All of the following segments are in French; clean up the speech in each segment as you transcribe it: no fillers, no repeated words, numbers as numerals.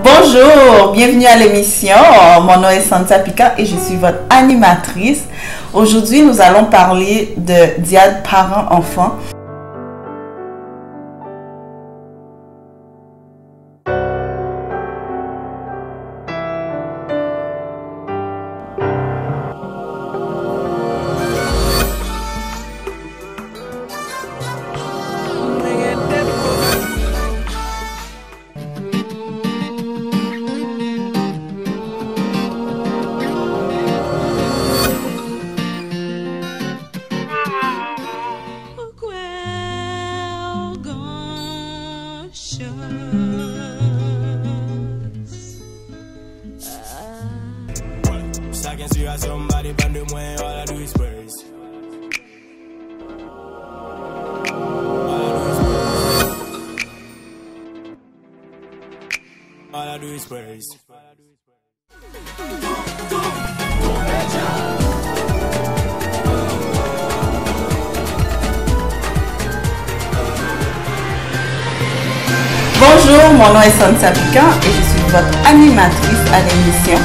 Bonjour, bienvenue à l'émission. Mon nom est Santa Pika et je suis votre animatrice. Aujourd'hui, nous allons parler de diade parents-enfants. Bonjour, mon nom est Santa Pika et je suis votre animatrice à l'émission.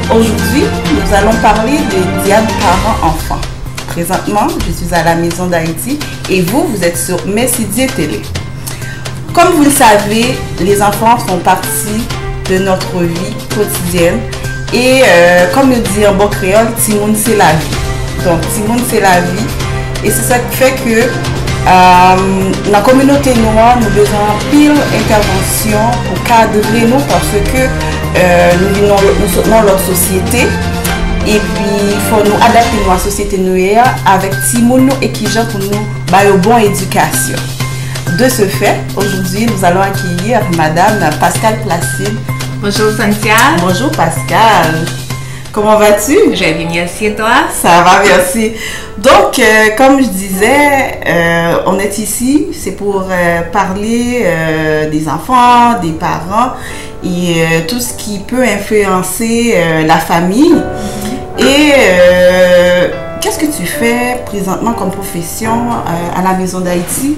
Aujourd'hui, nous allons parler de diade parents-enfants. Présentement, je suis à la Maison d'Haïti et vous êtes sur Messidier Télé. Comme vous le savez, les enfants font partie de notre vie quotidienne et comme le dit en bon créole, Timoun c'est la vie. Donc Timoun c'est la vie et c'est ça qui fait que dans la communauté noire, nous avons pile intervention pour cadrer nous parce que nous vivons dans notre société et puis il faut nous adapter à la société noire avec Timoun et qui genre pour nous bah, une bonne éducation. De ce fait, aujourd'hui, nous allons accueillir Madame Pascal Placide. Bonjour Cynthia. Bonjour Pascal. Comment vas-tu? Je vais bien, merci et toi? Ça va, merci. Donc, comme je disais, on est ici, c'est pour parler des enfants, des parents et tout ce qui peut influencer la famille. Et qu'est-ce que tu fais présentement comme profession à la Maison d'Haïti?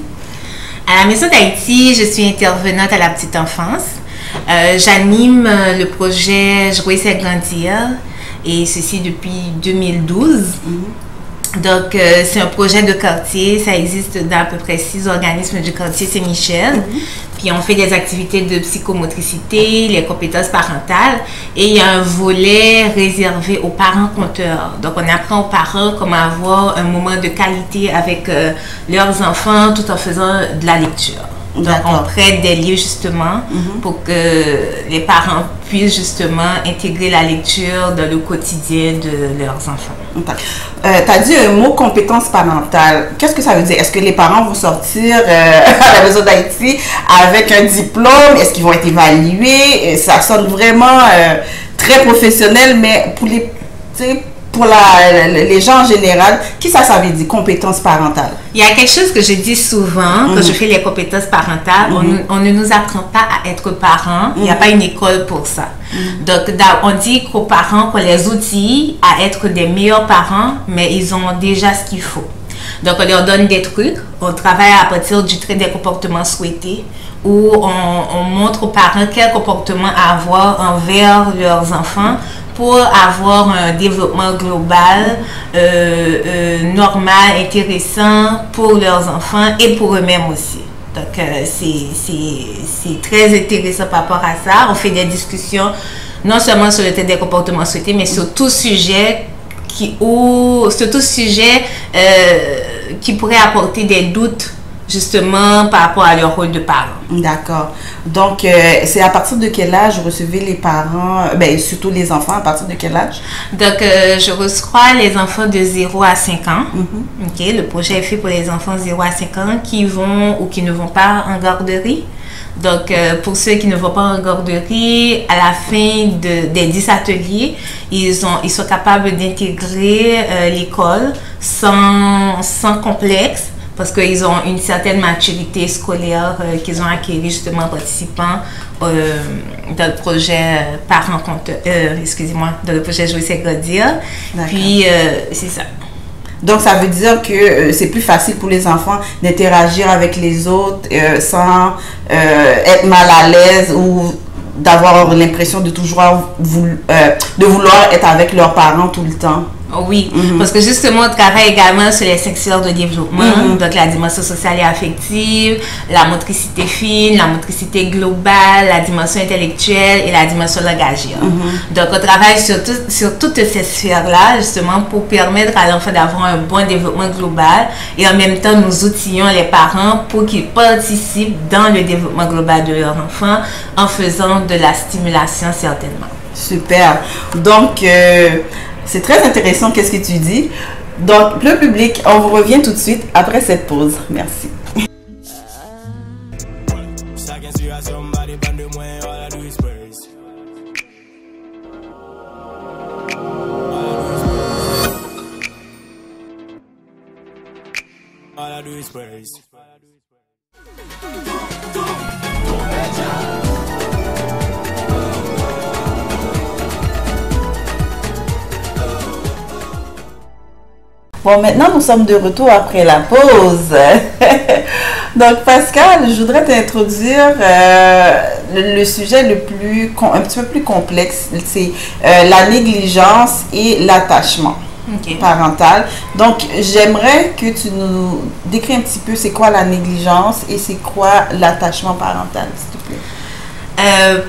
À la Maison d'Haïti, je suis intervenante à la petite enfance. J'anime le projet Jouer c'est grandir et ceci depuis 2012. Donc, c'est un projet de quartier. Ça existe dans à peu près 6 organismes du quartier Saint-Michel. Puis, on fait des activités de psychomotricité, les compétences parentales. Et il y a un volet réservé aux parents conteurs. Donc, on apprend aux parents comment avoir un moment de qualité avec leurs enfants tout en faisant de la lecture. Donc, on prête des lieux justement pour que les parents puissent justement intégrer la lecture dans le quotidien de leurs enfants. Tu as dit un mot compétence parentale. Qu'est-ce que ça veut dire? Est-ce que les parents vont sortir à la Maison d'Haïti avec un diplôme? Est-ce qu'ils vont être évalués? Ça sonne vraiment très professionnel, mais pour les... Pour les gens en général, qu'est-ce que ça veut dire, compétences parentales? Il y a quelque chose que je dis souvent quand je fais les compétences parentales. On ne nous apprend pas à être parents. Il n'y a pas une école pour ça. Donc, on dit qu'aux parents, qu'on les outille à être des meilleurs parents, mais ils ont déjà ce qu'il faut. Donc, on leur donne des trucs. On travaille à partir du trait des comportements souhaités, où on montre aux parents quel comportement avoir envers leurs enfants pour avoir un développement global, normal, intéressant pour leurs enfants et pour eux-mêmes aussi. Donc, c'est très intéressant par rapport à ça. On fait des discussions non seulement sur le thème des comportements souhaités, mais sur tout sujet qui pourrait apporter des doutes justement par rapport à leur rôle de parent. D'accord. Donc, c'est à partir de quel âge vous recevez les parents, surtout les enfants, à partir de quel âge? Donc, je reçois les enfants de 0 à 5 ans. Okay, le projet est fait pour les enfants 0 à 5 ans qui vont ou qui ne vont pas en garderie. Donc, pour ceux qui ne vont pas en garderie, à la fin des 10 ateliers, ils sont capables d'intégrer l'école sans complexe, parce qu'ils ont une certaine maturité scolaire qu'ils ont acquis justement en participant dans le projet dans le projet Jouer c'est grandir. Puis, c'est ça. Donc, ça veut dire que c'est plus facile pour les enfants d'interagir avec les autres sans être mal à l'aise ou d'avoir l'impression de toujours de vouloir être avec leurs parents tout le temps. Oui, parce que justement, on travaille également sur les 5 sphères de développement, donc la dimension sociale et affective, la motricité fine, la motricité globale, la dimension intellectuelle et la dimension langagière. Donc, on travaille sur toutes ces sphères-là, justement, pour permettre à l'enfant d'avoir un bon développement global et en même temps, nous outillons les parents pour qu'ils participent dans le développement global de leur enfant en faisant de la stimulation, certainement. Super. Donc, c'est très intéressant qu'est-ce que tu dis. Donc, le public, on vous revient tout de suite après cette pause. Merci. Bon, maintenant, nous sommes de retour après la pause. Donc, Pascal, je voudrais t'introduire le sujet un petit peu plus complexe. C'est la négligence et l'attachement parental. Donc, j'aimerais que tu nous décris un petit peu c'est quoi la négligence et c'est quoi l'attachement parental, s'il te plaît.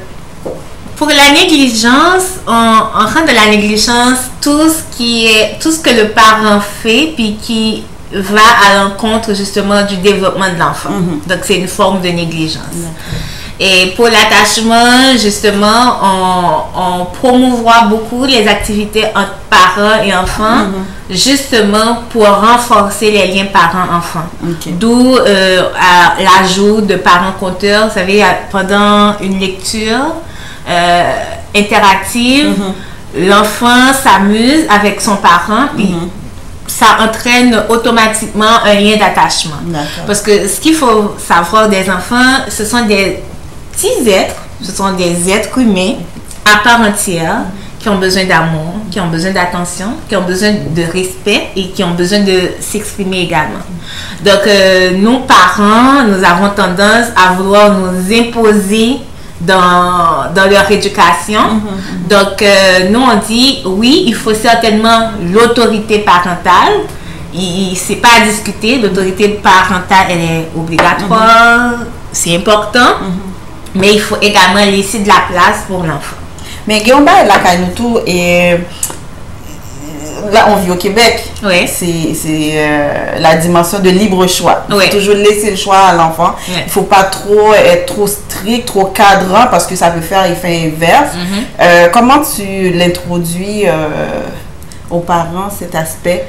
Pour la négligence, on rend de la négligence tout ce que le parent fait puis qui va à l'encontre justement du développement de l'enfant. Donc c'est une forme de négligence. Et pour l'attachement, justement, on promouvoit beaucoup les activités entre parents et enfants, justement pour renforcer les liens parents-enfants. D'où l'ajout de parents-conteurs. Vous savez, pendant une lecture interactive, l'enfant s'amuse avec son parent et ça entraîne automatiquement un lien d'attachement. Parce que ce qu'il faut savoir des enfants, ce sont des petits êtres, ce sont des êtres humains à part entière qui ont besoin d'amour, qui ont besoin d'attention, qui ont besoin de respect et qui ont besoin de s'exprimer également. Donc, nous, parents, nous avons tendance à vouloir nous imposer dans leur éducation. Donc, nous, on dit, oui, il faut certainement l'autorité parentale. C'est pas à discuter. L'autorité parentale, elle est obligatoire. C'est important. Mais il faut également laisser de la place pour l'enfant. Mais Guillaume-Ba, la Kainoutou, et là, on vit au Québec. C'est la dimension de libre choix. Il faut toujours laisser le choix à l'enfant. Il ne faut pas trop être trop strict, trop cadrant parce que ça peut faire effet inverse. Comment tu l'introduis aux parents, cet aspect?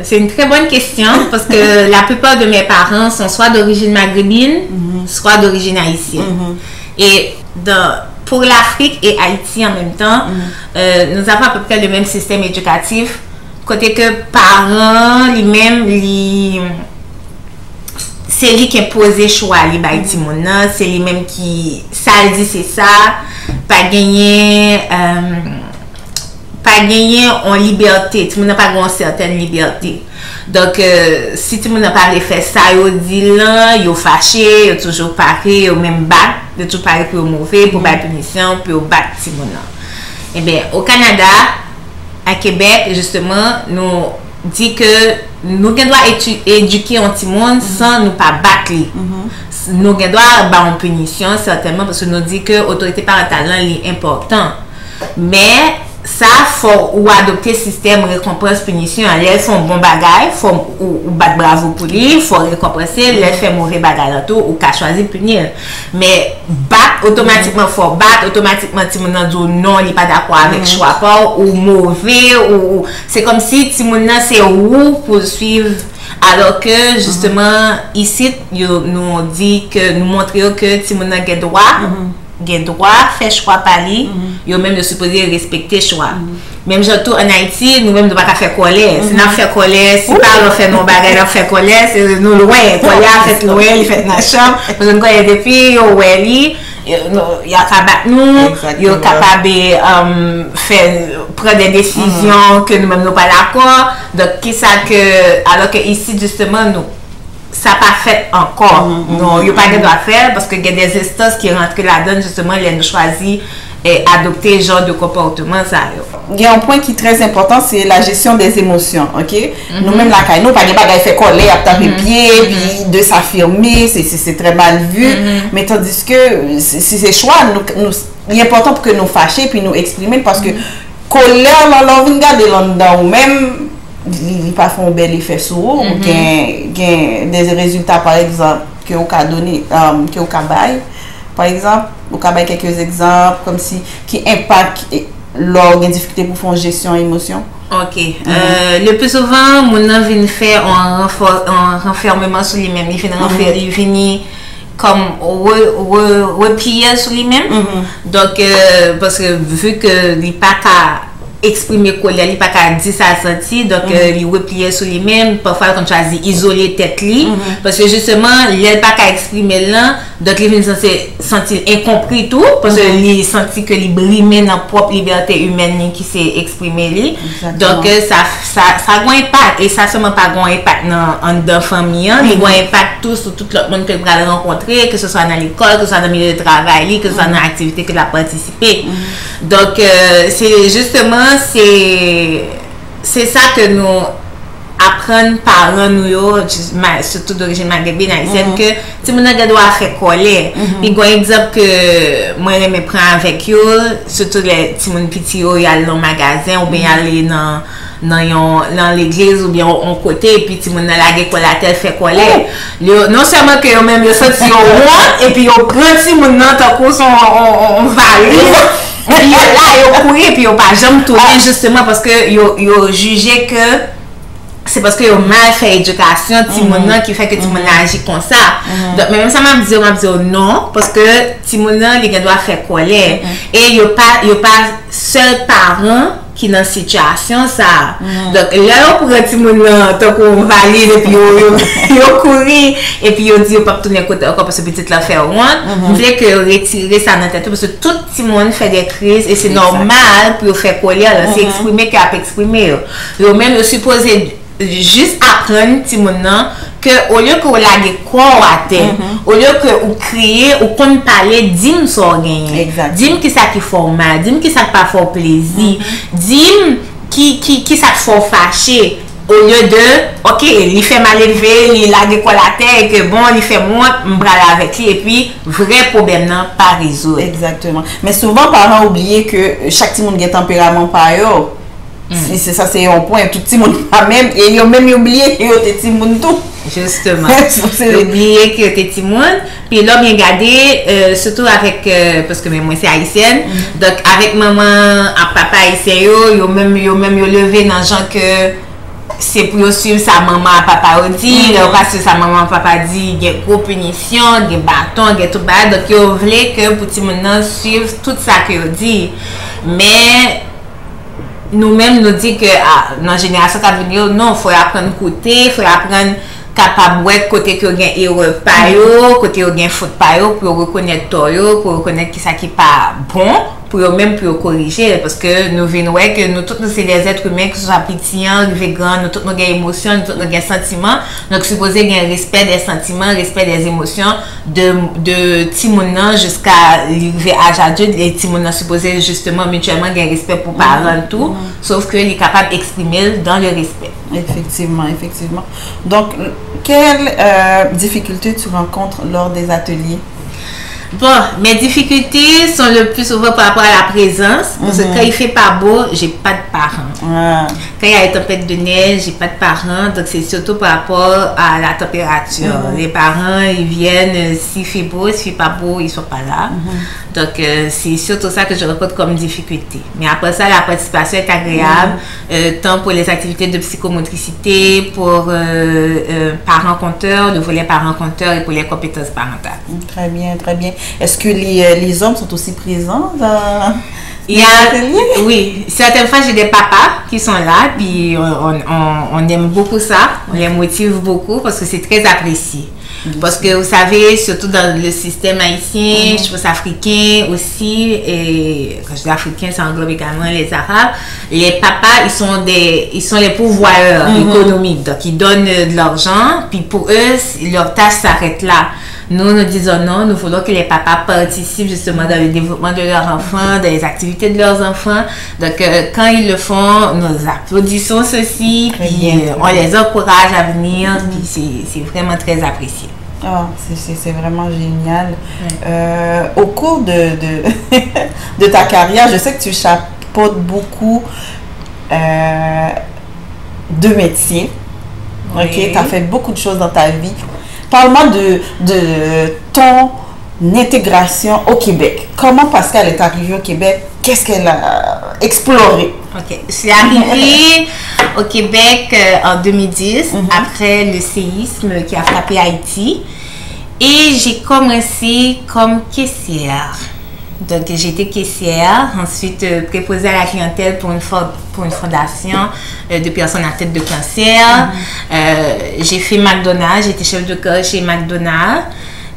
C'est une très bonne question parce que la plupart de mes parents sont soit d'origine maghrébine, soit d'origine haïtienne. Et pour l'Afrique et Haïti en même temps, nous avons à peu près le même système éducatif, côté que parents, c'est lui qui impose le choix, c'est lui-même qui, ça dit c'est ça, pas gagner en liberté, tout le monde n'a pas une certaine liberté. Donc, si tout le monde n'a pas fait ça, il dit là, il est fâché, il est toujours pareil, il est même battre, il est toujours pareil pour le mauvais, pour la punition, pour battre tout le monde. Eh bien, au Canada, à Québec, justement, nous dit que nous devons éduquer un petit monde sans nous pas battre. Nous devons avoir une punition, certainement, parce que nous dit que l'autorité parentale est importante. Mais ça, faut ou adopter le système récompense-punition. Elles font bon bagage, ou battre bravo pour lui, il faut récompenser, les faire mourir bagage ou qu'à choisir punir. Mais battre automatiquement, faut battre automatiquement, Timona dit non, il n'est pas d'accord avec choix pas, ou mauvais, ou c'est comme si Timona c'est ou poursuivre. Alors que justement, ici, nous dit que nous montrons que Timona a droit. Gen droit faire choix par lui, yo même de supposer respecter choix. Même surtout en Haïti, nous même ne pas faire colère. Si nous fait colère, si pas on fait nos bagages, on fait colère, c'est nous loin. Colère fait loin, il fait dans la chambre. Parce que quand il y a des filles, yo il y a capable nous, il est capable de prendre des décisions que nous même nous pas d'accord. Donc qui ça que alors que ici justement nous ça pas fait encore. Non, il n'y a pas de droit faire parce qu'il y a des instances qui rentrent là-dedans, justement, ils ont choisi et adopter ce genre de comportement. Ça. Il y a un point qui est très important, c'est la gestion des émotions. Ok, nous-mêmes, la caille, nous, pas de faire coller à taper pied, puis de s'affirmer, c'est très mal vu. Mais tandis que c'est choix, il est important pour que nous fâcher puis nous exprimer parce que colère, là, on regarde là-dedans ou même. Il pas fait un bel effet sur vous, des résultats par exemple que vous avez donné, que vous avez par exemple, vous avez quelques exemples comme si qui impactent l'organe difficulté pour faire une gestion émotion. Ok. Le plus souvent, mon vient faire un renfermement sur lui-même. Il finit comme replier sur lui-même. Donc, parce que vu que il pas qu'à exprimer colère, il pas qu'à dire ça senti, donc il replier sur lui-même, parfois quand choisit isoler tête li parce que justement il pas qu'à exprimer là, donc il vient sentir incompris tout parce que il senti que il brimé dans propre liberté humaine qui s'est exprimé li. Donc ça a un impact et ça seulement pas un impact dans la famille, il a un impact tout sur tout le monde que il va rencontrer, que ce soit dans l'école, que ce soit dans le milieu de travail, que ce soit dans l'activité que il a participé. Donc c'est justement c'est ça que nous apprenons parents nous surtout d'origine maghrébine haïtienne que si mon gars doit faire colère puis un exemple que moi je me prends avec eux surtout les petits mon petit yo y aller dans magasin ou bien aller dans l'église ou bien on côté et puis ti mon la décollateur fait colère non seulement que même le senti et puis on prend ti mon nan tant qu'on on valise. Puis là, ils ont couru et ils n'ont pas jamais tourné justement parce qu'ils ont jugé que c'est parce qu'ils ont mal fait l'éducation Timona qui fait que Timona agit comme ça. Donc, même ça m'a dit non, parce que Timona, il doit faire colère. Et il n'y a pas seul parent qui dans cette situation ça. Donc là on prend Timona tant qu'on valide et puis on courir et puis on dit on pas tourner côté encore parce que petite la faire honte. On voulait que retirer ça dans tête parce que tout Timon fait des crises et c'est normal pour faire colère, c'est exprimer qu'il a exprimer. Et même supposé juste apprendre Timona que au lieu que vous laguez corps à terre, au lieu que vous criez ou qu'on parler dim sur gagner, dim qui ça qui fait mal, dim qui ça pas fait plaisir, dim qui ça fait fâcher au lieu de ok il fait mal élevé, il lague quoi la terre et que bon il fait moins m'brala avec lui et puis vrai problème non pas résoudre. Exactement. Mais souvent parents oublient que chaque petit monde a un tempérament pareil. C'est ça, c'est un point. Tout le monde pas même. Et ils ont même oublié que c'était petit monde tout. Justement. Oublié que c'était petit monde. Puis là, bien gardé, surtout avec. Parce que moi, c'est haïtienne. Donc, avec maman, papa haïtien, ils ont même levé dans le genre que c'est pour suivre sa maman, papa dit. Parce que sa maman, papa dit, il y a gros punition, des bâtons, il y a tout bas. Donc, ils voulaient que petit monde suive tout ça qu'ils dit. Mais. Nous-mêmes nous dit que dans la génération qui va venir, non, il faut apprendre à côté, il faut apprendre capable de côté que gain erreur pas yo, côté que gain faute pas yo pour reconnaître toi pour reconnaître qui ça qui pas bon pour même pour corriger parce que nous venons que nous tous nous c'est des êtres humains qui sont petits, grands, nous tous nous gain émotions, nous tous nous gain sentiments, donc supposé gain respect des sentiments, respect des émotions de Timona jusqu'à l'arrivée à l'âge adulte, les Timona supposé justement mutuellement gain respect pour parler tout, sauf que il est capable d'exprimer dans le respect. Effectivement. Donc quelles difficultés tu rencontres lors des ateliers? Bon, mes difficultés sont le plus souvent par rapport à la présence. Parce que quand il fait pas beau, j'ai pas de parents. Quand il y a une tempête de neige, j'ai pas de parents. Donc c'est surtout par rapport à la température. Les parents, ils viennent, s'il fait beau, s'il fait pas beau, ils sont pas là. Donc c'est surtout ça que je rencontre comme difficulté. Mais après ça, la participation est agréable, tant pour les activités de psychomotricité, pour parents-conteurs, le volet parents-conteurs et pour les compétences parentales. Très bien. Est-ce que les hommes sont aussi présents dans... Oui, certaines fois j'ai des papas qui sont là, puis on aime beaucoup ça, on les motive beaucoup parce que c'est très apprécié. Parce que vous savez, surtout dans le système haïtien, je pense africain aussi, et quand je dis africain, ça englobe également les Arabes, les papas, ils sont les pourvoyeurs économiques. Donc, ils donnent de l'argent, puis pour eux, leur tâche s'arrête là. Nous disons non, nous voulons que les papas participent justement dans le développement de leurs enfants, dans les activités de leurs enfants. Donc, quand ils le font, nous applaudissons ceci, puis on les encourage à venir, puis c'est vraiment très apprécié. Oh, c'est vraiment génial. Ouais. Au cours de ta carrière, je sais que tu chapeautes beaucoup de métiers. Oui. Ok, tu as fait beaucoup de choses dans ta vie. Parle-moi de ton intégration au Québec. Comment Pascal est arrivée au Québec? Qu'est-ce qu'elle a exploré? Ok, je suis arrivée au Québec en 2010, après le séisme qui a frappé Haïti. Et j'ai commencé comme caissière. Donc, j'ai été caissière, ensuite préposée à la clientèle pour une fondation de personnes atteintes de cancer. J'ai fait McDonald's, j'étais chef de corps chez McDonald's.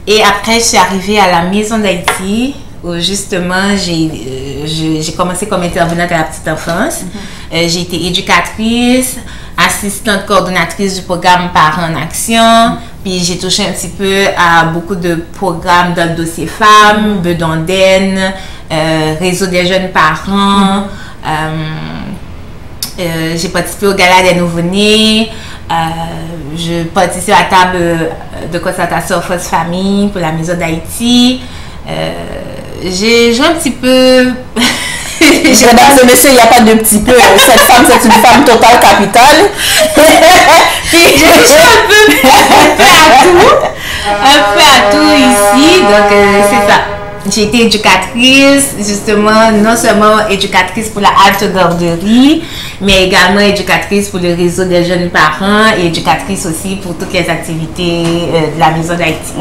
Et après, je suis arrivée à la Maison d'Haïti, où justement, j'ai commencé comme intervenante à la petite enfance. J'ai été éducatrice, assistante coordonnatrice du programme Parents en Action. Puis j'ai touché un petit peu à beaucoup de programmes dans le dossier femmes, Bedonden, Réseau des jeunes parents. J'ai participé au gala des nouveau-nés. Je participe à la table de concertation Force Famille pour la Maison d'Haïti. J'ai joué un petit peu... Mesdames et messieurs, il n'y a pas de petit peu. Cette femme, c'est une femme totale capitale. J'ai joué un peu à tout ici. Donc, c'est ça. J'ai été éducatrice, justement, non seulement éducatrice pour la halte garderie, mais également éducatrice pour le réseau des jeunes parents et éducatrice aussi pour toutes les activités de la Maison d'Haïti.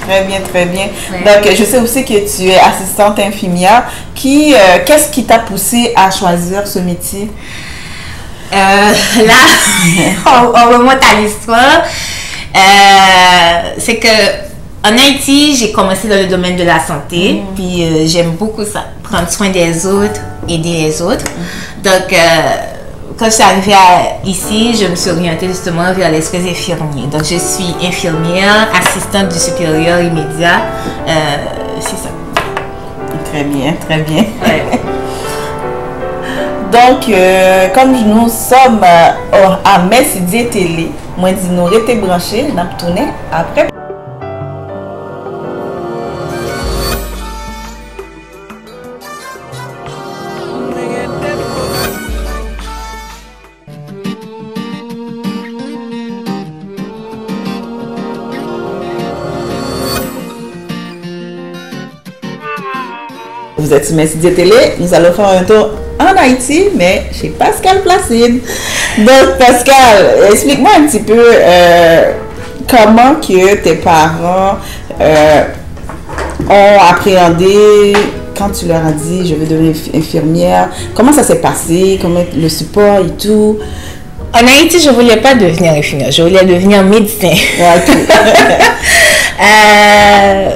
Très bien, très bien. Ouais. Donc, je sais aussi que tu es assistante infirmière. Qu'est-ce qui t'a poussé à choisir ce métier? Là, on remonte à l'histoire. C'est que en Haïti, j'ai commencé dans le domaine de la santé, puis j'aime beaucoup ça, prendre soin des autres, aider les autres. Donc, quand je suis arrivée ici, je me suis orientée justement vers les soins infirmiers. Donc, je suis infirmière, assistante du supérieur immédiat, c'est ça. Très bien, très bien. Ouais. Donc, comme nous sommes à Messidie Télé, moi, je dis nous restez branchés, nous allons tourner après. Vous êtes sur Messidie Télé, nous allons faire un tour en Haïti, mais chez Pascal Placide. Donc, Pascal, explique-moi un petit peu comment que tes parents ont appréhendé quand tu leur as dit je veux devenir infirmière. Comment ça s'est passé, comment le support et tout. En Haïti, je ne voulais pas devenir infirmière, je voulais devenir médecin.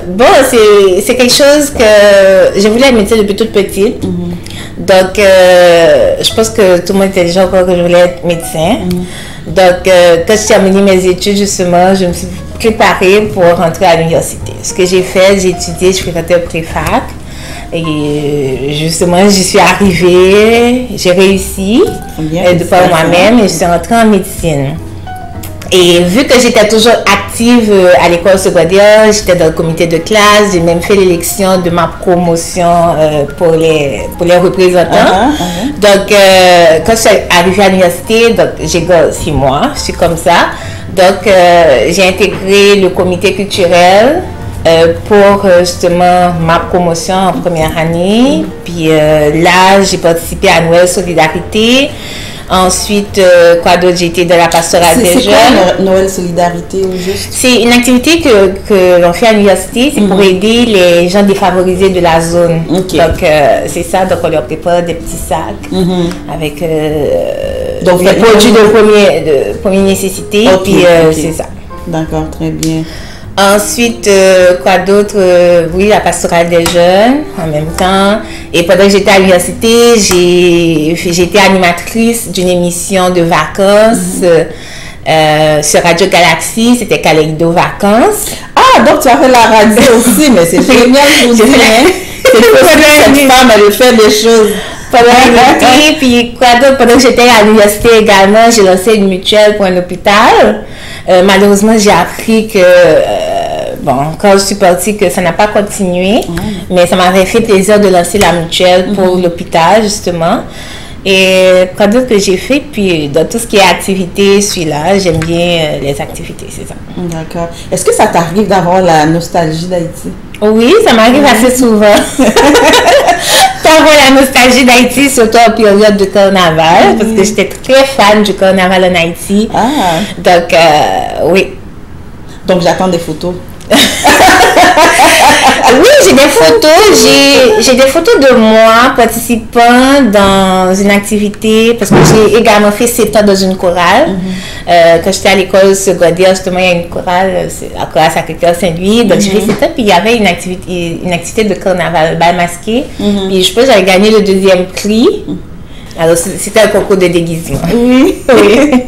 Bon, c'est quelque chose que je voulais être médecin depuis toute petite. Donc, je pense que tout le monde était déjà au courant que je voulais être médecin. Donc, quand j'ai terminé mes études, justement, je me suis préparée pour rentrer à l'université. Ce que j'ai fait, j'ai étudié, je fréquentais un préfac. Et justement, j'y suis arrivée, j'ai réussi de par moi-même et je suis rentrée en médecine. Et vu que j'étais toujours active à l'école secondaire, j'étais dans le comité de classe, j'ai même fait l'élection de ma promotion pour les représentants. Donc, quand je suis arrivée à l'université, j'ai gagné 6 mois, je suis comme ça. Donc, j'ai intégré le comité culturel pour justement ma promotion en première année. Puis là, j'ai participé à Noël Solidarité. Ensuite, quoi d'autre, j'ai été dans la pastorale des jeunes. C'est quoi Noël Solidarité ou juste? C'est une activité que l'on fait à l'université, c'est pour aider les gens défavorisés de la zone. Donc, c'est ça, donc on leur prépare des petits sacs avec donc, les produits de première nécessité, puis c'est ça. D'accord, très bien. Ensuite, quoi d'autre? Oui, la pastorale des jeunes en même temps. Et pendant que j'étais à l'université, j'ai été animatrice d'une émission de vacances sur Radio Galaxy. C'était Calédo Vacances. Ah, donc tu as fait la radio aussi, mais c'est génial, je vous dis. C'est cette femme, elle fait des choses. Pendant l'été, puis quoi d'autre? Pendant que j'étais à l'université également, j'ai lancé une mutuelle pour un hôpital. Malheureusement, j'ai appris que, quand je suis partie, que ça n'a pas continué. Mais ça m'avait fait plaisir de lancer la mutuelle pour l'hôpital, justement. Et quoi d'autre que j'ai fait? Puis dans tout ce qui est activité, je suis là. J'aime bien les activités, c'est ça. D'accord. Est-ce que ça t'arrive d'avoir la nostalgie d'Haïti? Oui, ça m'arrive assez souvent. D'avoir la nostalgie d'Haïti, surtout en période de carnaval, parce que j'étais très fan du carnaval en Haïti. Ah. Donc, oui. Donc, j'attends des photos. Oui, j'ai des photos. J'ai des photos de moi participant dans une activité, parce que j'ai également fait 7 ans dans une chorale. Quand j'étais à l'école secondaire, justement, il y a une chorale, la chorale Sacré-Cœur Saint-Louis. Donc, j'ai fait 7 ans, puis il y avait une activité de carnaval, bal masqué. Puis je pense que j'avais gagné le 2e prix. Alors, c'était un concours de déguisement. Oui. Oui.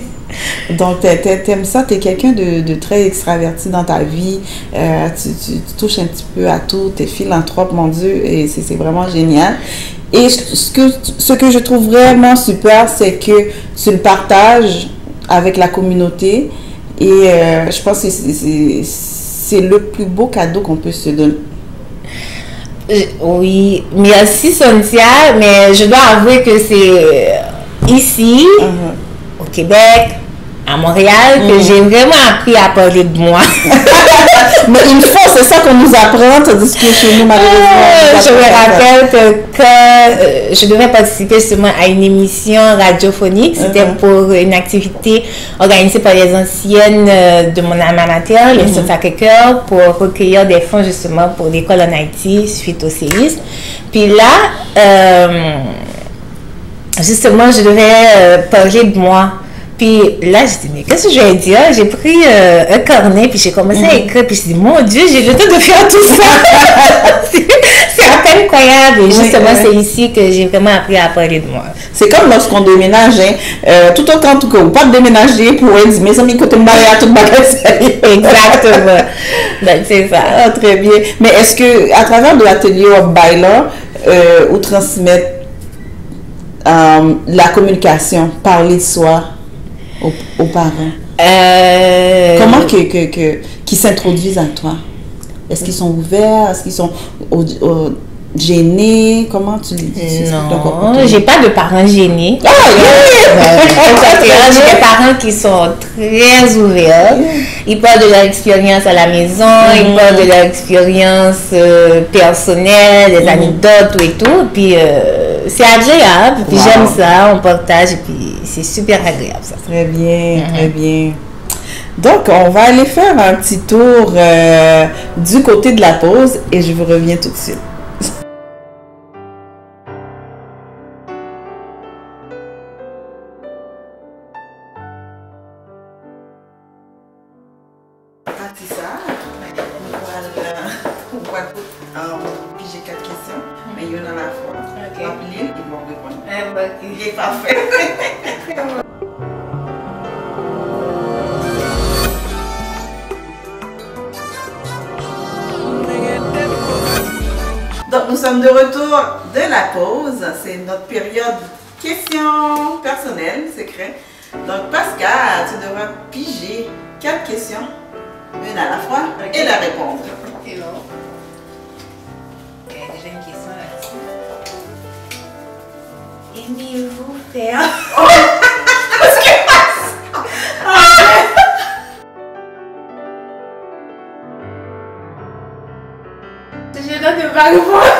Donc, t'aimes ça, t'es quelqu'un de très extraverti dans ta vie, tu touches un petit peu à tout, t'es philanthrope, mon Dieu, et c'est vraiment génial. Et ce que je trouve vraiment super, c'est que tu le partages avec la communauté, et je pense que c'est le plus beau cadeau qu'on peut se donner. Oui, merci Cynthia, mais je dois avouer que c'est ici, au Québec, à Montréal, que j'ai vraiment appris à parler de moi. Mais il faut, c'est ça qu'on nous apprend, tandis que chez nous, malheureusement. Je me rappelle que quand je devais participer justement à une émission radiophonique, c'était pour une activité organisée par les anciennes de mon alma mater, l'Institut Sacré-Cœur, pour recueillir des fonds justement pour l'école en Haïti suite au séisme. Puis là, justement, je devais parler de moi. Puis là, j'ai dit, mais qu'est-ce que je vais dire? J'ai pris un carnet, puis j'ai commencé à écrire, puis je dit, mon Dieu, j'ai le temps de faire tout ça. C'est à peine incroyable. Et justement, c'est ici que j'ai vraiment appris à parler de moi. C'est comme lorsqu'on déménage, tout autant que vous pas déménager pour dire, mes amis, côté mariage, tout le bagage. Exactement. Donc, c'est ça. Ah, très bien. Mais est-ce que, à travers de l'atelier of Baila, ou transmettre la communication, parler de soi, aux parents? Comment qu'ils s'introduisent à toi? Est-ce qu'ils sont ouverts? Est-ce qu'ils sont gênés? Comment tu les dis? Non, j'ai pas de parents gênés. Ah, j'ai des parents qui sont très ouverts. Ils parlent de leur expérience à la maison, ils parlent de leur expérience personnelle, des anecdotes, tout et tout. Puis c'est agréable, puis j'aime ça, on partage, et puis c'est super agréable ça. Très bien, très bien. Donc, on va aller faire un petit tour du côté de la pause et je vous reviens tout de suite. J'ai 4 questions, mais il y en a à la fois. Ok. Appelez, ils vont répondre. Ok. Il est parfait. Donc, nous sommes de retour de la pause. C'est notre période questions personnelles, secrets. Donc, Pascal, tu devras piger 4 questions, une à la fois, et la répondre. C'est bon. Il y a déjà une question là-dessus. Aimez-vous faire... Je dois te pas répondre.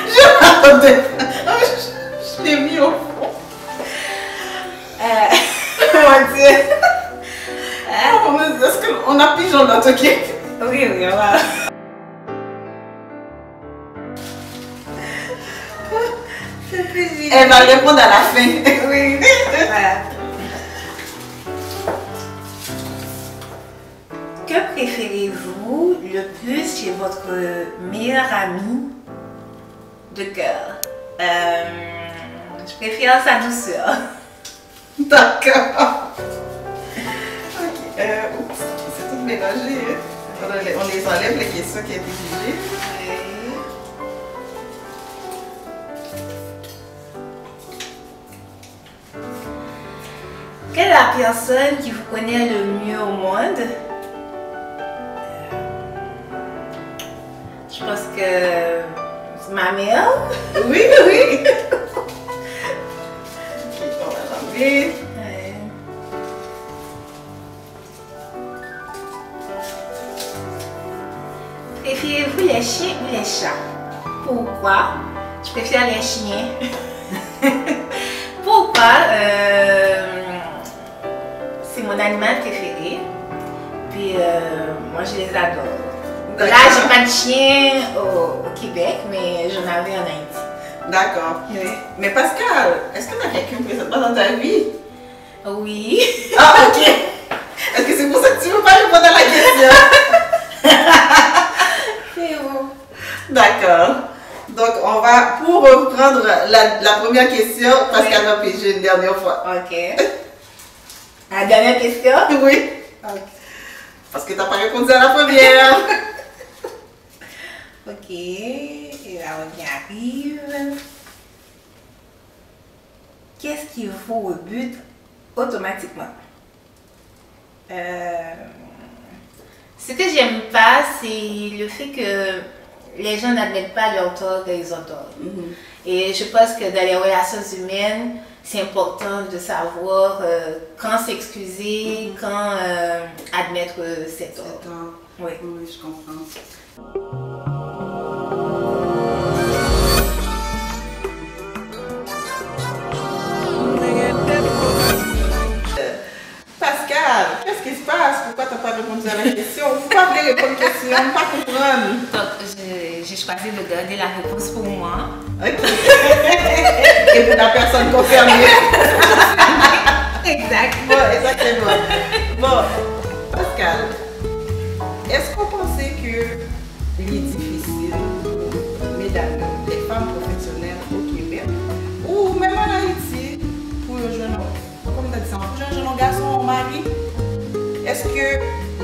Je m'attendais. Je l'ai mis au fond. Mon Dieu. Est-ce qu'on a pigé dans notre ok? Oui, on va. Elle va répondre à la fin. Oui. Voilà. Que préférez-vous? le plus chez votre meilleur ami de cœur? Je préfère sa douceur. D'accord. Ok. Oups, c'est tout mélangé. Hein? On les enlève les questions qui étaient jugées. Quelle est la personne qui vous connaît le mieux au monde? Je pense que c'est ma mère. Oui, oui. Ok, on va l'enlever. Préférez-vous les chiens ou les chats? Pourquoi? Je préfère les chiens. Pourquoi? C'est mon animal préféré. Puis moi je les adore. Là, j'ai pas de chien au Québec, mais j'en avais en Haïti. D'accord. Oui. Mais Pascal, est-ce que tu as quelqu'un présentement dans ta vie? Oui. Ah, ok. Est-ce que c'est pour ça que tu veux pas répondre à la question? C'est bon. D'accord. Donc, on va, pour reprendre la première question, Pascal va piger une dernière fois. Ok. La dernière question? Oui. Ok. Parce que tu n'as pas répondu à la première. Ok. Et là, on y arrive. Qu'est-ce qui vous rebute automatiquement? Ce que j'aime pas, c'est le fait que les gens n'admettent pas leur tort quand ils ont tort. Et je pense que dans les relations humaines, c'est important de savoir quand s'excuser, quand admettre ses torts. Oui. Oui, je comprends. Pascal, qu'est-ce qui se passe? Pourquoi tu n'as pas répondu à la question? Pourquoi vous voulez répondre à la question? Pas comprendre. Donc, j'ai choisi de garder la réponse pour moi. Ok. Et pour la personne concernée. Exact. Bon, exactement. Bon, Pascal, est-ce qu'on pensait qu'il est difficile pour mesdames, les femmes professionnelles au Québec, ou même en Haïti, pour le jeune homme, comme tu as dit, pour un jeune garçon, mari, est-ce que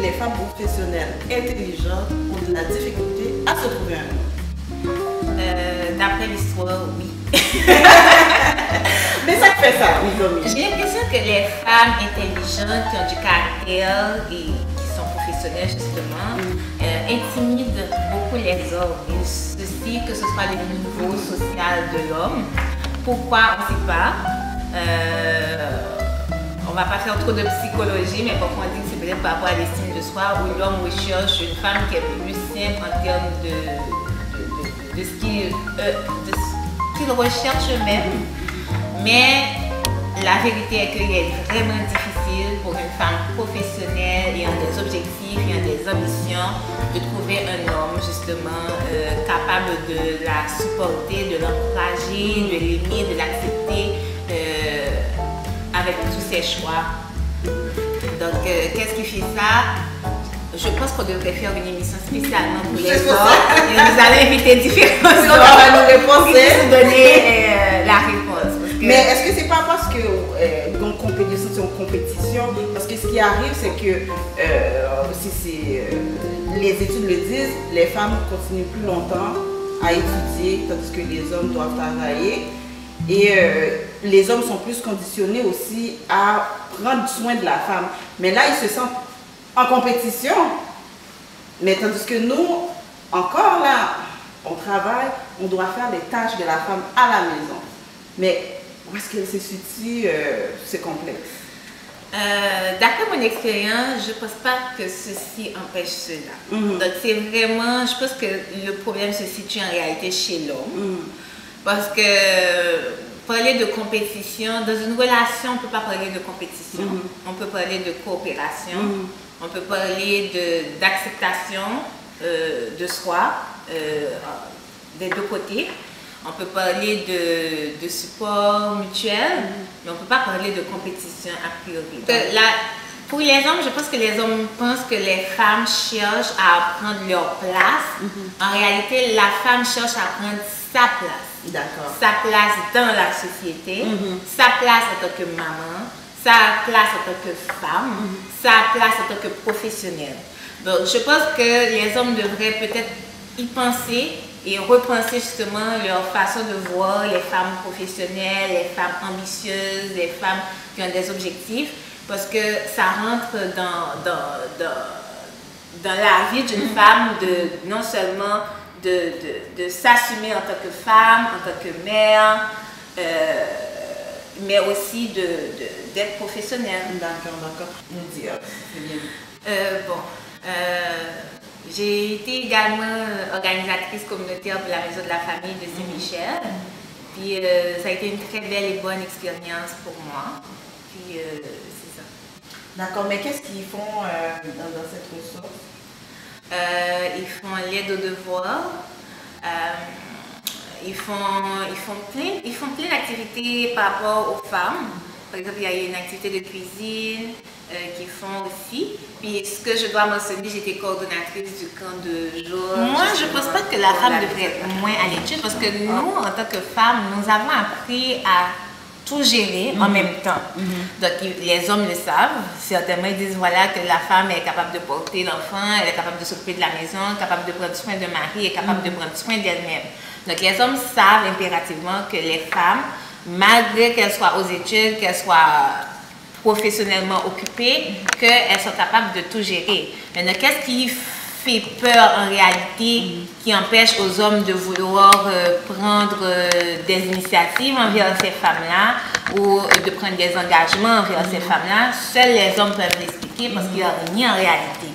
les femmes professionnelles intelligentes ont de la difficulté à se trouver un homme? D'après l'histoire, oui. Mais ça fait ça, oui. J'ai l'impression que les femmes intelligentes qui ont du caractère et qui sont professionnelles justement intimident beaucoup les hommes. Et ceci, que ce soit le niveau social de l'homme. Pourquoi, on ne sait pas. On ne va pas faire trop de psychologie, mais parfois on dit que c'est peut-être par rapport à l'estime de soi où l'homme recherche une femme qui est plus simple en termes de ce qu'il recherche eux-mêmes. Mais la vérité est qu'il est vraiment difficile pour une femme professionnelle ayant des objectifs, ayant des ambitions, de trouver un homme justement capable de la supporter, de l'encourager, de l'aimer, de l'accepter avec tous ses choix. Donc, qu'est-ce qui fait ça? Je pense qu'on devrait faire une émission spécialement pour les hommes. Et nous allons inviter différents hommes pour nous donner la réponse. Mais est-ce que c'est pas parce que donc compétition c'est une compétition? Parce que ce qui arrive, c'est que les études le disent, les femmes continuent plus longtemps à étudier, tandis que les hommes doivent travailler. Et les hommes sont plus conditionnés aussi à prendre soin de la femme. Mais là, ils se sentent en compétition. Mais tandis que nous, encore là, on travaille, on doit faire les tâches de la femme à la maison. Mais où est-ce qu'elle se situe, c'est complexe. D'après mon expérience, je ne pense pas que ceci empêche cela. Donc c'est vraiment, je pense que le problème se situe en réalité chez l'homme. Parce que parler de compétition, dans une relation, on ne peut pas parler de compétition. On peut parler de coopération. On peut parler d'acceptation de soi des deux côtés. On peut parler de support mutuel, mais on ne peut pas parler de compétition a priori. Pour les hommes, je pense que les hommes pensent que les femmes cherchent à prendre leur place. En réalité, la femme cherche à prendre sa place. D'accord. Sa place dans la société, sa place en tant que maman, sa place en tant que femme, sa place en tant que professionnelle. Donc, je pense que les hommes devraient peut-être y penser et repenser justement leur façon de voir les femmes professionnelles, les femmes ambitieuses, les femmes qui ont des objectifs, parce que ça rentre dans la vie d'une femme de non seulement de s'assumer en tant que femme, en tant que mère, mais aussi d'être professionnelle. D'accord. Nous dire, c'est bien. J'ai été également organisatrice communautaire pour la Maison de la Famille de Saint-Michel. Puis ça a été une très belle et bonne expérience pour moi. Puis c'est ça. D'accord, mais qu'est-ce qu'ils font dans cette ressource? Ils font l'aide aux devoirs. Ils font plein d'activités par rapport aux femmes. Par exemple, il y a une activité de cuisine qu'ils font aussi. Puis, ce que je dois mentionner, j'étais coordonnatrice du camp de jour. Moi, je ne pense pas que la femme devrait être moins à l'étude parce que nous, en tant que femmes, nous avons appris à tout gérer en même temps. Donc, les hommes le savent. Certainement, ils disent voilà, que la femme est capable de porter l'enfant, elle est capable de s'occuper de la maison, capable de prendre soin de mari, est capable de prendre soin d'elle-même. Donc, les hommes savent impérativement que les femmes, malgré qu'elles soient aux études, qu'elles soient professionnellement occupées, qu'elles sont capables de tout gérer. Maintenant, qu'est-ce qui fait peur en réalité, qui empêche aux hommes de vouloir prendre des initiatives envers ces femmes-là ou de prendre des engagements envers ces femmes-là? Seuls les hommes peuvent l'expliquer parce qu'il n'y a rien en réalité.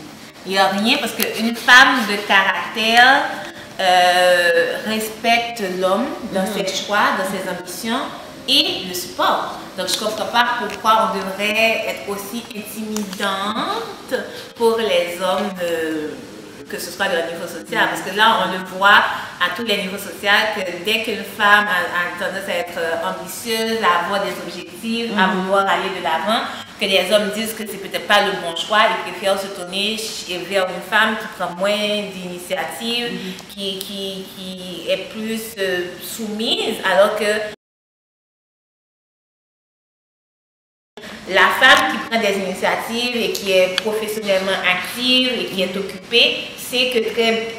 Il n'y a rien parce qu'une femme de caractère respecte l'homme dans ses choix, dans ses ambitions et le support. Donc, je ne comprends pas pourquoi on devrait être aussi intimidante pour les hommes, que ce soit de leur niveau social. Parce que là, on le voit à tous les niveaux sociaux, que dès qu'une femme a tendance à être ambitieuse, à avoir des objectifs, à vouloir aller de l'avant, que les hommes disent que c'est peut-être pas le bon choix, ils préfèrent se tourner vers une femme qui prend moins d'initiatives, qui est plus soumise, alors que la femme qui prend des initiatives et qui est professionnellement active et qui est occupée, c'est que très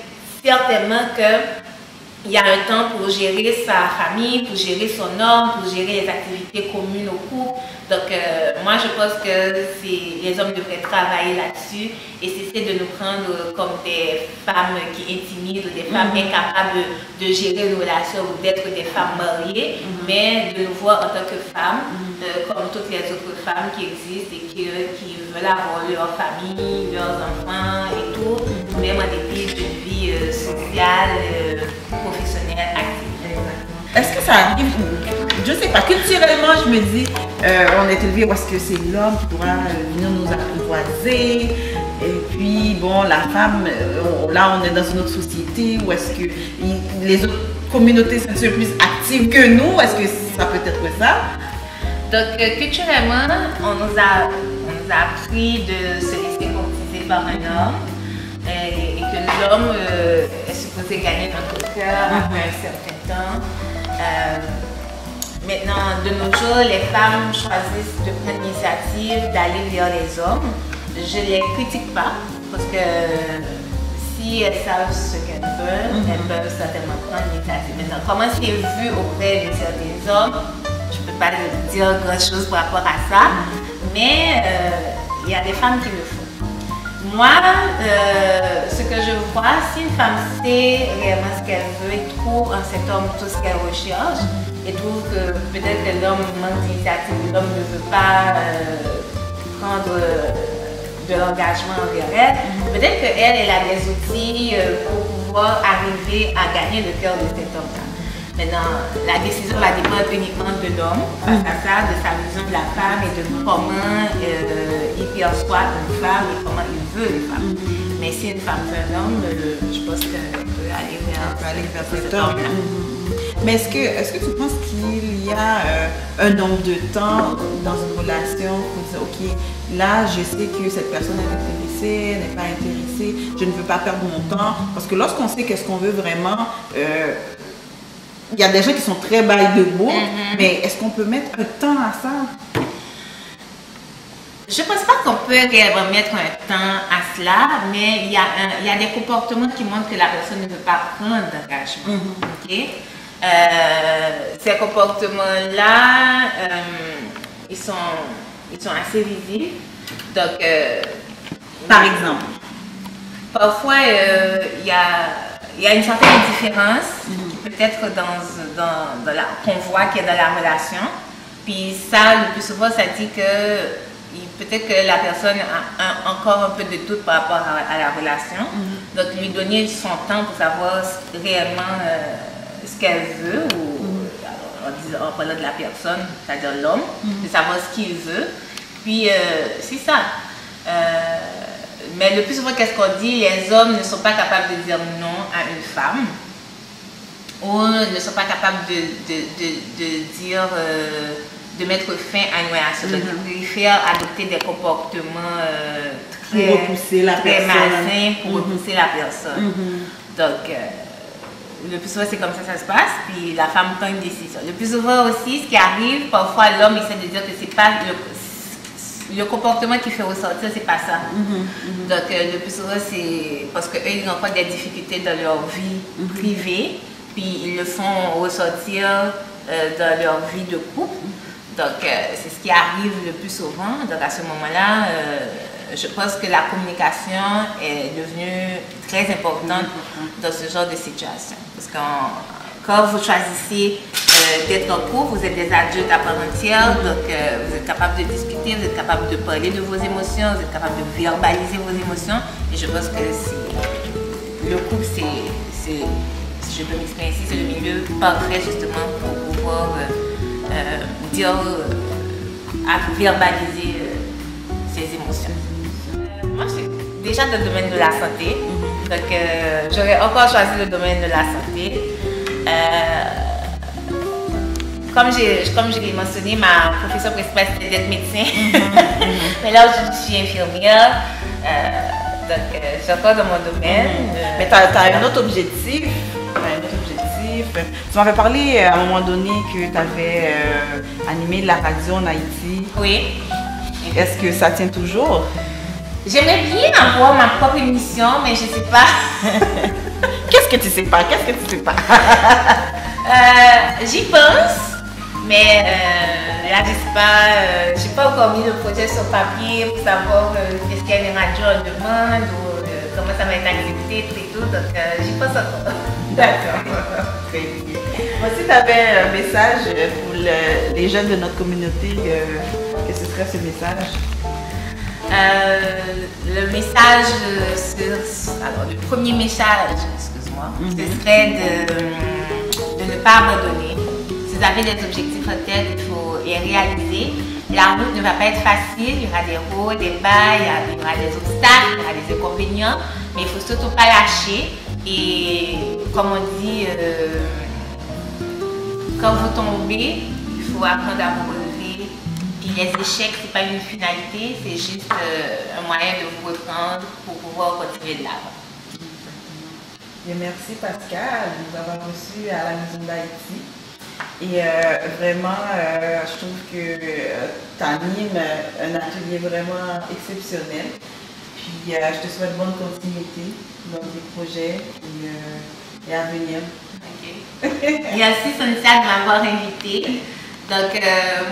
certainement qu'il y a un temps pour gérer sa famille, pour gérer son homme, pour gérer les activités communes au couple. Donc, moi, je pense que les hommes devraient travailler là-dessus et cesser de nous prendre comme des femmes qui intimident ou des femmes incapables de gérer nos relations ou d'être des femmes mariées, mais de nous voir en tant que femmes, comme toutes les autres femmes qui existent et qui veulent avoir leur famille, leurs enfants et tout, même en dépit d'une vie sociale, professionnelle, active. Est-ce que ça arrive? Je sais pas, culturellement, je me dis, on est élevé où est-ce que c'est l'homme qui doit venir nous apprivoiser. Et puis, bon, la femme, là, on est dans une autre société où est-ce que les autres communautés sont plus actives que nous. Est-ce que ça peut être ça? Donc, culturellement, on nous a appris de se laisser courtiser par un homme et que l'homme est supposé gagner notre cœur après un certain temps. Maintenant, de nos jours, les femmes choisissent de prendre l'initiative d'aller vers les hommes. Je ne les critique pas parce que si elles savent ce qu'elles veulent, elles peuvent certainement prendre l'initiative. Maintenant, comment c'est vu auprès de certains hommes, je ne peux pas dire grand-chose par rapport à ça, mais il y a des femmes qui le font. Moi, ce que je vois, si une femme sait réellement ce qu'elle veut et trouve en cet homme tout ce qu'elle recherche, et trouve que peut-être que l'homme manque d'initiative, l'homme ne veut pas prendre de l'engagement envers elle, peut-être qu'elle a des outils pour pouvoir arriver à gagner le cœur de cet homme-là. Maintenant, la décision va dépendre uniquement de l'homme face à ça, de sa vision de la femme et de comment il perçoit une femme et comment il veut une femme. Mais si une femme veut un homme, je pense qu'elle peut aller vers cet homme-là. Mais est-ce que tu penses qu'il y y a un nombre de temps dans une relation pour dire, ok, là, je sais que cette personne est intéressée, elle n'est pas intéressée, je ne veux pas perdre mon temps. Parce que lorsqu'on sait qu'est-ce qu'on veut vraiment, il y a des gens qui sont très bail debout, mais est-ce qu'on peut mettre un temps à ça? Je ne pense pas qu'on peut réellement mettre un temps à cela, mais il y a des comportements qui montrent que la personne ne veut pas prendre d'engagement. Okay? Ces comportements-là, ils sont assez visibles. Donc, par exemple, parfois, il y a une certaine indifférence, peut-être qu'on voit qu'il y a dans la relation. Puis ça, le plus souvent, ça dit que peut-être que la personne a encore un peu de doute par rapport à la relation. Donc, lui donner son temps pour savoir réellement ce qu'elle veut, ou en parlant de la personne, c'est-à-dire l'homme, de savoir ce qu'il veut. Puis, c'est ça. Mais le plus souvent, qu'est-ce qu'on dit? Les hommes ne sont pas capables de dire non à une femme, ou ne sont pas capables de dire... de mettre fin à une relation. Donc, ils préfèrent adopter des comportements très malsains pour repousser la personne. Donc, le plus souvent, c'est comme ça se passe. Puis, la femme prend une décision. Le plus souvent aussi, ce qui arrive, parfois, l'homme essaie de dire que c'est pas le comportement qui fait ressortir, c'est pas ça. Donc, le plus souvent, c'est parce qu'eux, ils rencontrent des difficultés dans leur vie privée. Puis, ils le font ressortir dans leur vie de couple. Donc, c'est ce qui arrive le plus souvent. Donc, à ce moment-là, je pense que la communication est devenue très importante dans ce genre de situation. Parce que quand vous choisissez d'être en couple, vous êtes des adultes à part entière, donc vous êtes capable de discuter, vous êtes capable de parler de vos émotions, vous êtes capable de verbaliser vos émotions. Et je pense que le couple, si je peux m'exprimer ici, c'est le milieu parfait justement pour pouvoir dire, verbaliser ses émotions. Moi, c'est déjà dans le domaine de la santé, donc j'aurais encore choisi le domaine de la santé. Comme je l'ai mentionné, ma profession principale c'était d'être médecin, mais là je suis infirmière, donc c'est encore dans mon domaine. Mais tu as un autre objectif. Tu m'avais parlé à un moment donné que tu avais animé la radio en Haïti. Oui. Est-ce que ça tient toujours? J'aimerais bien avoir ma propre émission, mais je ne sais pas. Qu'est-ce que tu sais pas? Qu'est-ce que tu sais pas? J'y pense, mais là, je sais pas. J'ai pas encore mis le projet sur papier pour savoir qu'est-ce qu'il y a des radios en demande ou comment ça va être accepté et tout. Donc, j'y pense encore. D'accord. Moi, si tu avais un message pour les jeunes de notre communauté, qu'est-ce que ce serait ce message? Le message, alors le premier message, excuse-moi, ce serait de ne pas abandonner. Si vous avez des objectifs en tête, il faut les réaliser. La route ne va pas être facile, il y aura des hauts, des bas, il y aura des obstacles, il y aura des inconvénients, mais il ne faut surtout pas lâcher. Et comme on dit, quand vous tombez, il faut apprendre à vous relever. Puis les échecs, ce n'est pas une finalité, c'est juste un moyen de vous reprendre pour pouvoir continuer de l'avant. Bien, merci Pascal de nous avoir reçus à la Maison d'Haïti. Et vraiment, je trouve que tu animes un atelier vraiment exceptionnel. Puis je te souhaite bonne continuité dans tes projets et à venir. Okay. Merci Sonia de m'avoir invitée. Donc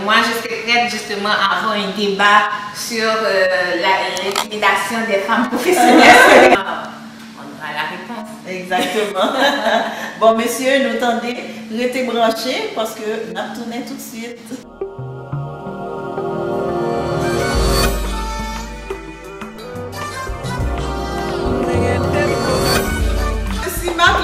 moi je serais prête justement à avoir un débat sur l'intimidation des femmes professionnelles. On aura la réponse. Exactement. Bon messieurs, nous tendez, restez branchés parce que nous tournons tout de suite.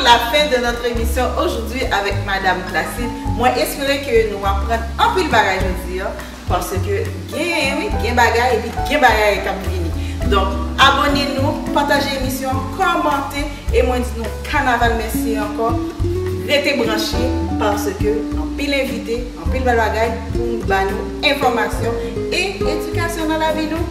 La fin de notre émission aujourd'hui avec Madame Placide. Moi, j'espère que nous allons prendre un peu le bagage aujourd'hui parce que il y a un bagage et puis il y a un bagage qui vient. Donc, abonnez-nous, partagez l'émission, commentez et moi, dis-nous, carnaval, merci encore. Restez branchés. parce que en pile invité, en pile bagaille pour nous donner information et éducation dans la vie nous.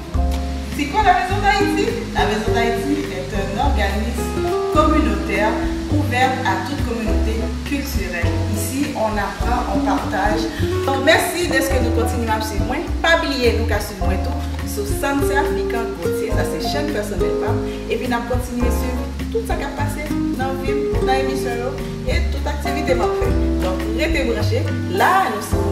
C'est quoi la Maison d'Haïti? La Maison d'Haïti est un organisme communautaire ouvert à toute communauté culturelle. Ici, on apprend, on partage. Donc, merci de ce que nous continuons à suivre. Pas oublier, nous qu'à suivre tout sur Santé Africain Côtier, ça c'est chaîne personnelle femme. Et puis, nous continuons à suivre tout ça qui a passé dans la vie, dans l'émission et toute activité qu'on fait. Donc, restez branchés. Là, nous sommes